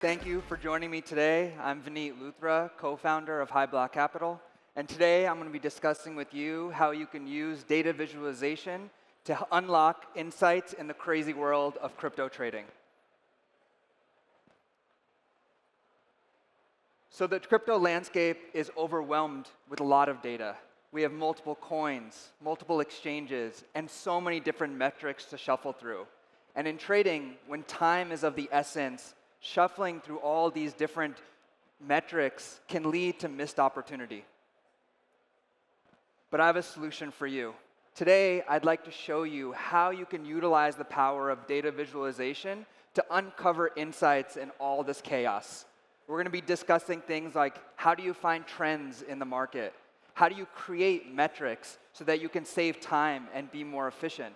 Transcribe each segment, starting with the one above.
Thank you for joining me today. I'm Vineet Luthra, co-founder of Hyblock Capital. And today I'm going to be discussing with you how you can use data visualization to unlock insights in the crazy world of crypto trading. So the crypto landscape is overwhelmed with a lot of data. We have multiple coins, multiple exchanges, and so many different metrics to shuffle through. And in trading, when time is of the essence, shuffling through all these different metrics can lead to missed opportunity. But I have a solution for you. Today, I'd like to show you how you can utilize the power of data visualization to uncover insights in all this chaos. We're going to be discussing things like how do you find trends in the market? How do you create metrics so that you can save time and be more efficient?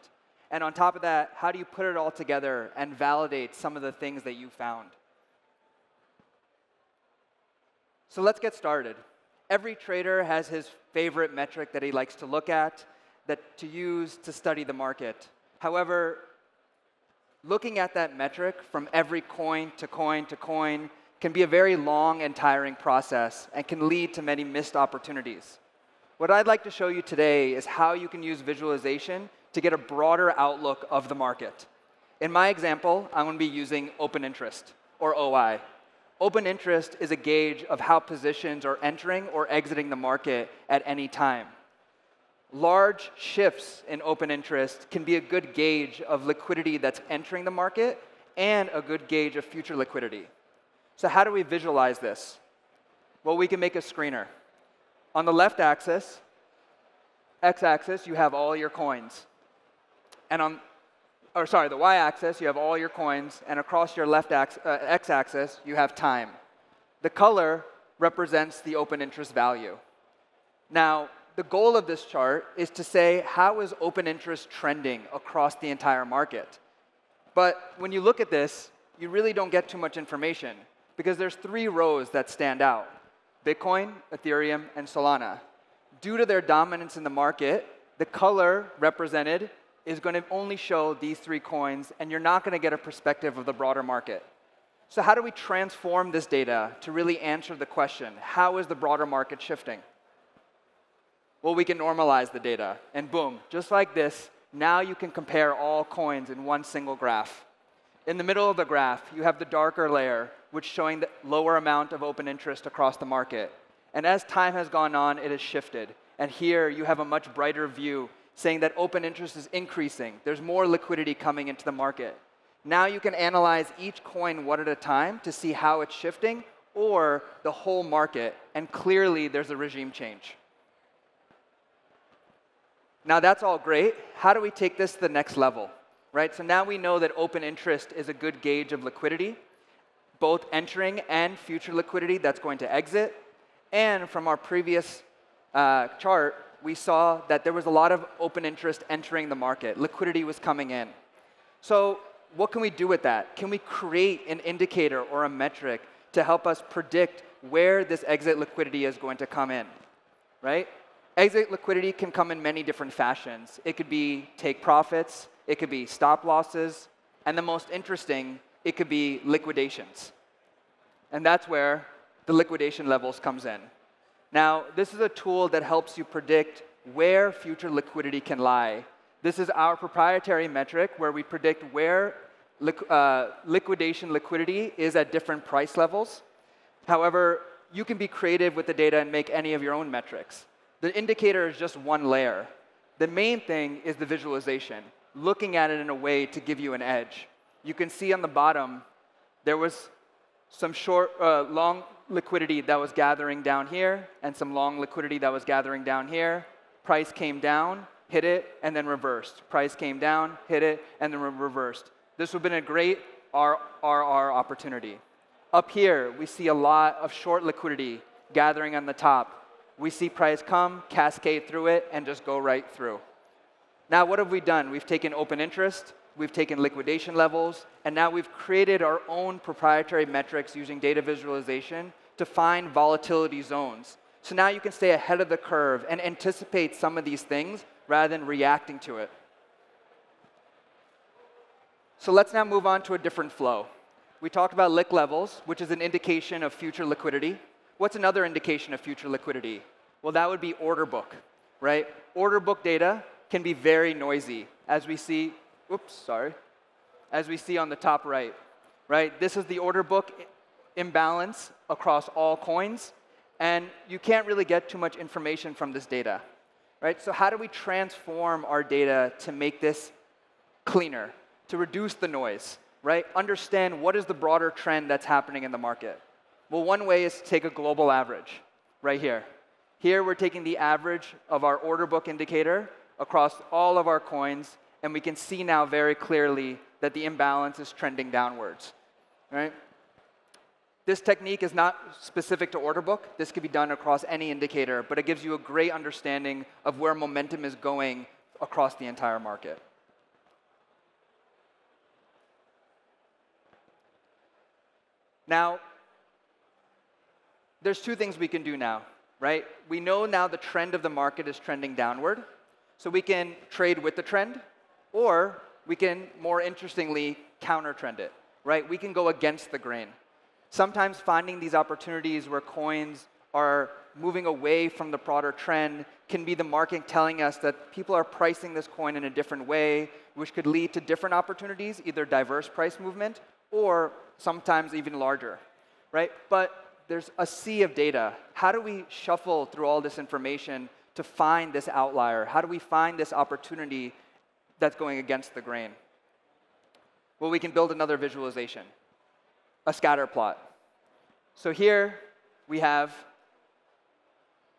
And on top of that, how do you put it all together and validate some of the things that you found? So let's get started. Every trader has his favorite metric that he likes to look at, to use to study the market. However, looking at that metric from every coin to coin to coin can be a very long and tiring process and can lead to many missed opportunities. What I'd like to show you today is how you can use visualization to get a broader outlook of the market. In my example, I'm going to be using open interest, or OI. Open interest is a gauge of how positions are entering or exiting the market at any time. Large shifts in open interest can be a good gauge of liquidity that's entering the market and a good gauge of future liquidity. So how do we visualize this? Well, we can make a screener. On the left axis, x-axis, you have all your coins. And the y-axis, you have all your coins, and across your left x-axis, you have time. The color represents the open interest value. Now, the goal of this chart is to say, how is open interest trending across the entire market? But when you look at this, you really don't get too much information, because there's three rows that stand out: Bitcoin, Ethereum, and Solana. Due to their dominance in the market, the color represented is going to only show these three coins, and you're not going to get a perspective of the broader market. So how do we transform this data to really answer the question, how is the broader market shifting? Well, we can normalize the data, and boom, just like this, now you can compare all coins in one single graph. In the middle of the graph, you have the darker layer, which is showing the lower amount of open interest across the market. And as time has gone on, it has shifted. And here, you have a much brighter view saying that open interest is increasing. There's more liquidity coming into the market. Now you can analyze each coin one at a time to see how it's shifting, or the whole market, and clearly there's a regime change. Now that's all great. How do we take this to the next level? Right? So now we know that open interest is a good gauge of liquidity, both entering and future liquidity that's going to exit. And from our previous chart, we saw that there was a lot of open interest entering the market. Liquidity was coming in. So what can we do with that? Can we create an indicator or a metric to help us predict where this exit liquidity is going to come in? Right? Exit liquidity can come in many different fashions. It could be take profits. It could be stop losses. And the most interesting, it could be liquidations. And that's where the liquidation levels comes in. Now, this is a tool that helps you predict where future liquidity can lie. This is our proprietary metric where we predict where liquidation liquidity is at different price levels. However, you can be creative with the data and make any of your own metrics. The indicator is just one layer. The main thing is the visualization, looking at it in a way to give you an edge. You can see on the bottom, there was some long liquidity that was gathering down here, and some long liquidity that was gathering down here. Price came down, hit it, and then reversed. Price came down, hit it, and then reversed. This would have been a great RRR opportunity. Up here, we see a lot of short liquidity gathering on the top. We see price come, cascade through it, and just go right through. Now, what have we done? We've taken open interest, we've taken liquidation levels, and now we've created our own proprietary metrics using data visualization to find volatility zones. So now you can stay ahead of the curve and anticipate some of these things rather than reacting to it. So let's now move on to a different flow. we talked about lick levels, which is an indication of future liquidity. What's another indication of future liquidity? Well, that would be order book, right? Order book data can be very noisy, as we see, as we see on the top right, right? This is the order book imbalance across all coins, and you can't really get too much information from this data, right? So how do we transform our data to make this cleaner, to reduce the noise, right? Understand what is the broader trend that's happening in the market. Well, one way is to take a global average, right here. Here we're taking the average of our order book indicator across all of our coins, and we can see now very clearly that the imbalance is trending downwards, right? This technique is not specific to order book. This could be done across any indicator, but it gives you a great understanding of where momentum is going across the entire market. Now, there's two things we can do now, right? We know now the trend of the market is trending downward, so we can trade with the trend, or we can, more interestingly, counter-trend it, right? We can go against the grain. Sometimes finding these opportunities where coins are moving away from the broader trend can be the market telling us that people are pricing this coin in a different way, which could lead to different opportunities, either diverse price movement or sometimes even larger, right? But there's a sea of data. How do we shuffle through all this information to find this outlier? How do we find this opportunity that's going against the grain? Well, we can build another visualization, a scatter plot. So here we have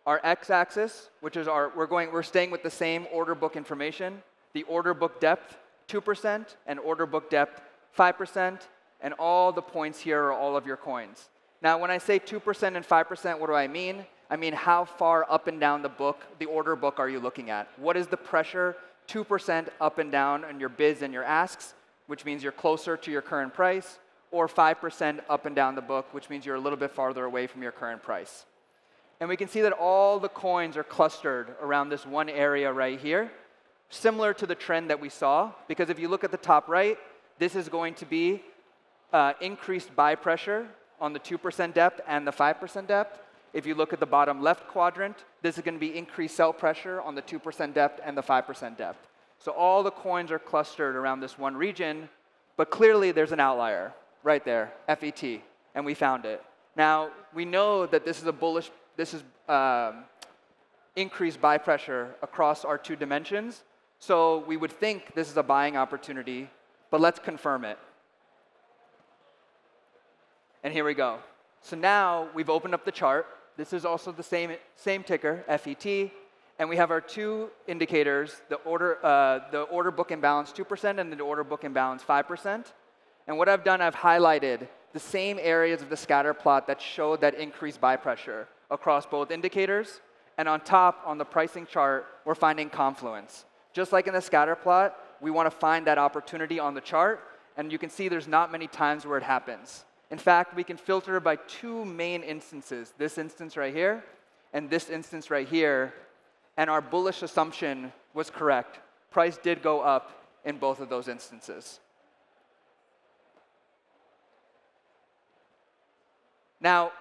our x-axis, which is we're staying with the same order book information, the order book depth 2% and order book depth 5%, and all the points here are all of your coins. Now, when I say 2% and 5%, what do I mean? I mean, how far up and down the order book are you looking at? What is the pressure 2% up and down on your bids and your asks, which means you're closer to your current price, or 5% up and down the book, which means you're a little bit farther away from your current price. And we can see that all the coins are clustered around this one area right here, similar to the trend that we saw, because if you look at the top right, this is going to be increased buy pressure on the 2% depth and the 5% depth. If you look at the bottom left quadrant, this is going to be increased sell pressure on the 2% depth and the 5% depth. So all the coins are clustered around this one region, but clearly there's an outlier right there, FET, and we found it. Now, we know that this is increased buy pressure across our two dimensions, so we would think this is a buying opportunity, but let's confirm it. And here we go. So now we've opened up the chart. This is also the same ticker, FET, and we have our two indicators, the order book imbalance 2% and the order book imbalance 5%. And what I've done, I've highlighted the same areas of the scatter plot that show that increased buy pressure across both indicators. And on top, on the pricing chart, we're finding confluence. Just like in the scatter plot, we want to find that opportunity on the chart, and you can see there's not many times where it happens. In fact, we can filter by two main instances, this instance right here and this instance right here, and our bullish assumption was correct. Price did go up in both of those instances. Now,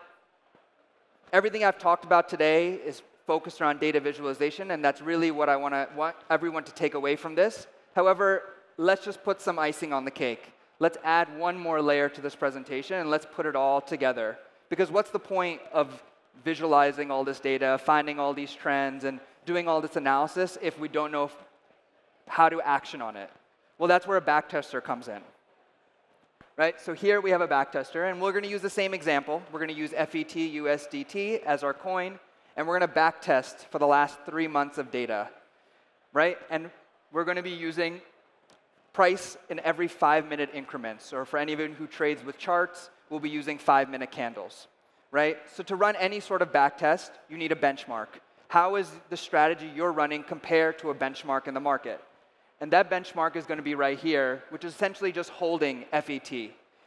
everything I've talked about today is focused around data visualization, and that's really what I want everyone to take away from this. However, let's just put some icing on the cake. Let's add one more layer to this presentation, and let's put it all together. Because what's the point of visualizing all this data, finding all these trends, and doing all this analysis if we don't know how to action on it? Well, that's where a backtester comes in. Right? So here we have a backtester, and we're going to use the same example. We're going to use FET USDT as our coin, and we're going to backtest for the last 3 months of data. Right? And we're going to be using price in every 5-minute increments, or for any of you who trades with charts, we'll be using 5-minute candles, right? So to run any sort of backtest, you need a benchmark. How is the strategy you're running compared to a benchmark in the market? And that benchmark is going to be right here, which is essentially just holding FET.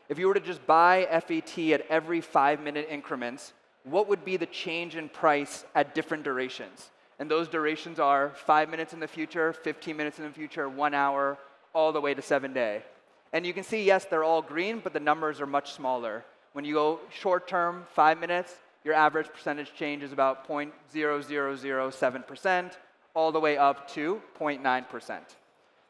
If you were to just buy FET at every 5-minute increments, what would be the change in price at different durations? And those durations are 5 minutes in the future, 15 minutes in the future, 1 hour, all the way to 7 day. And you can see, yes, they're all green, but the numbers are much smaller. When you go short term, 5 minutes, your average percentage change is about 0.0007%, all the way up to 0.9%.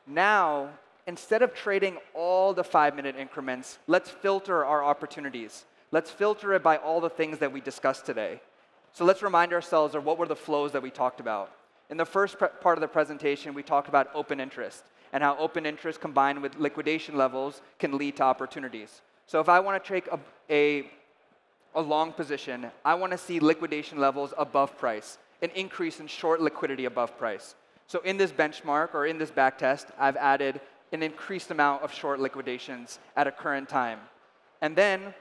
Now, instead of trading all the 5-minute increments, let's filter our opportunities. Let's filter it by all the things that we discussed today. So let's remind ourselves of what were the flows that we talked about. In the first part of the presentation, we talked about open interest and how open interest combined with liquidation levels can lead to opportunities. So if I want to take a long position, I want to see liquidation levels above price, an increase in short liquidity above price. So in this benchmark or in this backtest, I've added an increased amount of short liquidations at a current time. And then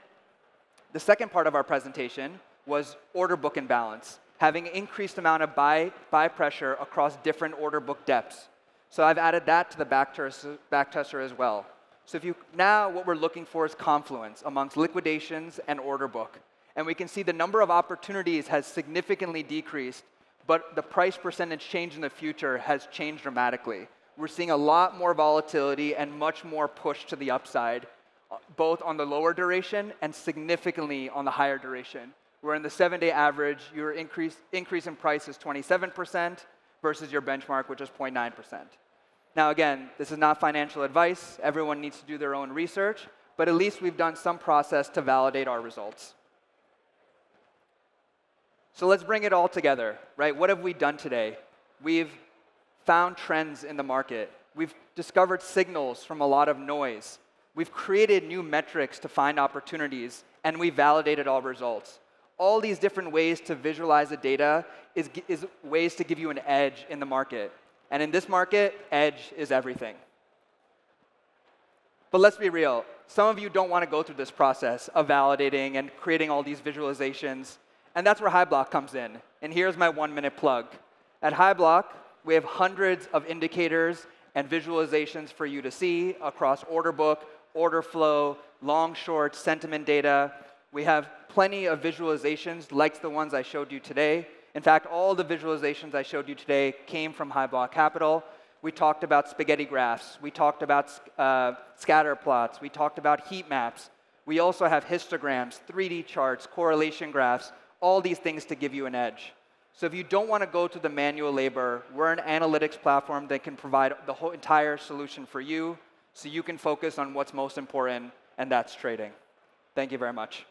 the second part of our presentation was order book imbalance, having an increased amount of buy pressure across different order book depths. So I've added that to the backtester as well. So now what we're looking for is confluence amongst liquidations and order book. And we can see the number of opportunities has significantly decreased, but the price percentage change in the future has changed dramatically. We're seeing a lot more volatility and much more push to the upside, both on the lower duration and significantly on the higher duration. Where in the 7-day average, your increase in price is 27% versus your benchmark, which is 0.9%. Now again, this is not financial advice. Everyone needs to do their own research, but at least we've done some process to validate our results. So let's bring it all together, right? What have we done today? We've found trends in the market. We've discovered signals from a lot of noise. We've created new metrics to find opportunities, and we validated all results. All these different ways to visualize the data is ways to give you an edge in the market. And in this market, edge is everything. But let's be real. Some of you don't want to go through this process of validating and creating all these visualizations. And that's where Hyblock comes in. And here's my 1-minute plug. At Hyblock, we have hundreds of indicators and visualizations for you to see across order book, order flow, long, short, sentiment data. We have plenty of visualizations like the ones I showed you today. In fact, all the visualizations I showed you today came from Hyblock Capital. We talked about spaghetti graphs. We talked about scatter plots. We talked about heat maps. We also have histograms, 3D charts, correlation graphs, all these things to give you an edge. So if you don't want to go to the manual labor, we're an analytics platform that can provide the whole entire solution for you so you can focus on what's most important, and that's trading. Thank you very much.